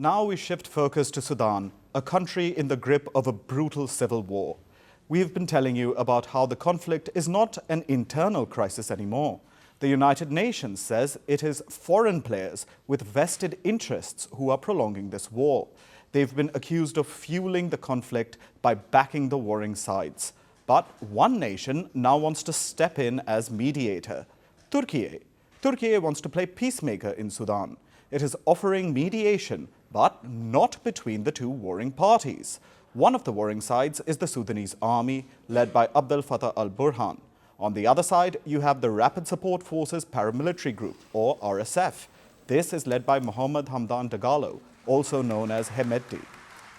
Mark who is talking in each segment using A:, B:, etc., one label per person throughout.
A: Now we shift focus to Sudan, a country in the grip of a brutal civil war. We've been telling you about how the conflict is not an internal crisis anymore. The United Nations says it is foreign players with vested interests who are prolonging this war. They've been accused of fueling the conflict by backing the warring sides. But one nation now wants to step in as mediator, Turkey. Turkey wants to play peacemaker in Sudan. It is offering mediation, but not between the two warring parties. One of the warring sides is the Sudanese army, led by Abdel Fattah al-Burhan. On the other side, you have the Rapid Support Forces paramilitary group, or RSF. This is led by Mohammed Hamdan Dagalo, also known as Hemedti.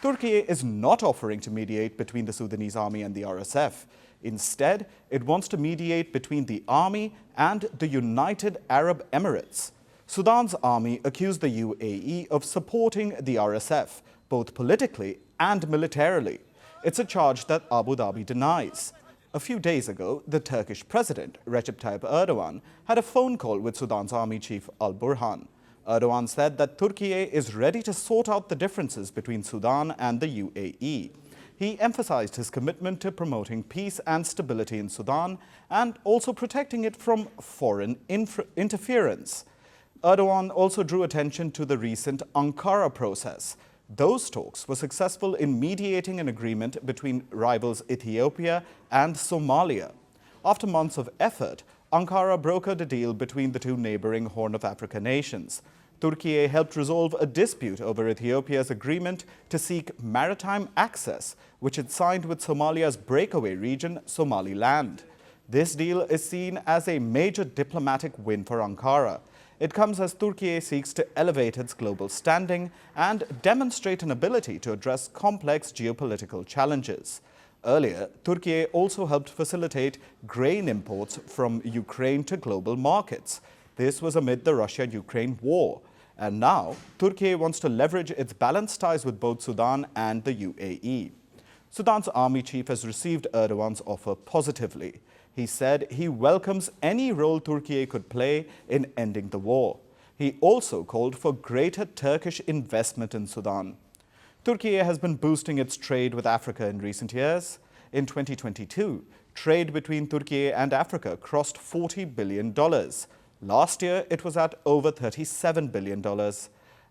A: Turkey is not offering to mediate between the Sudanese army and the RSF. Instead, it wants to mediate between the army and the United Arab Emirates. Sudan's army accused the UAE of supporting the RSF, both politically and militarily. It's a charge that Abu Dhabi denies. A few days ago, the Turkish president, Recep Tayyip Erdogan, had a phone call with Sudan's army chief al-Burhan. Erdogan said that Turkey is ready to sort out the differences between Sudan and the UAE. He emphasized his commitment to promoting peace and stability in Sudan and also protecting it from foreign interference. Erdogan also drew attention to the recent Ankara process. Those talks were successful in mediating an agreement between rivals Ethiopia and Somalia. After months of effort, Ankara brokered a deal between the two neighboring Horn of Africa nations. Turkey helped resolve a dispute over Ethiopia's agreement to seek maritime access, which it signed with Somalia's breakaway region, Somaliland. This deal is seen as a major diplomatic win for Ankara. It comes as Turkey seeks to elevate its global standing and demonstrate an ability to address complex geopolitical challenges. Earlier, Turkey also helped facilitate grain imports from Ukraine to global markets. This was amid the Russia-Ukraine war. And now, Turkey wants to leverage its balanced ties with both Sudan and the UAE. Sudan's army chief has received Erdogan's offer positively. He said he welcomes any role Turkey could play in ending the war. He also called for greater Turkish investment in Sudan. Turkey has been boosting its trade with Africa in recent years. In 2022, trade between Turkey and Africa crossed $40 billion. Last year, it was at over $37 billion.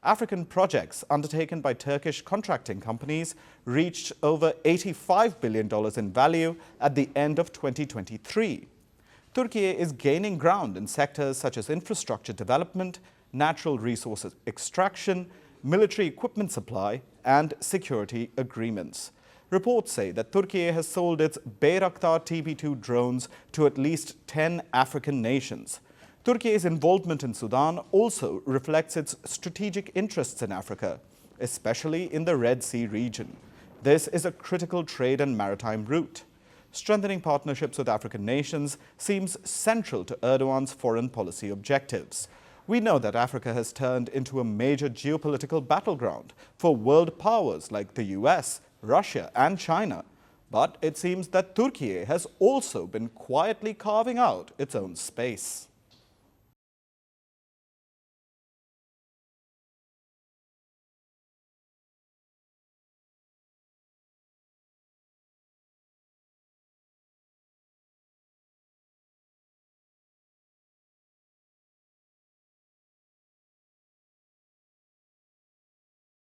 A: African projects undertaken by Turkish contracting companies reached over $85 billion in value at the end of 2023. Turkey is gaining ground in sectors such as infrastructure development, natural resources extraction, military equipment supply, and security agreements. Reports say that Turkey has sold its Bayraktar TB2 drones to at least 10 African nations. Turkey's involvement in Sudan also reflects its strategic interests in Africa, especially in the Red Sea region. This is a critical trade and maritime route. Strengthening partnerships with African nations seems central to Erdogan's foreign policy objectives. We know that Africa has turned into a major geopolitical battleground for world powers like the US, Russia, and China. But it seems that Turkey has also been quietly carving out its own space.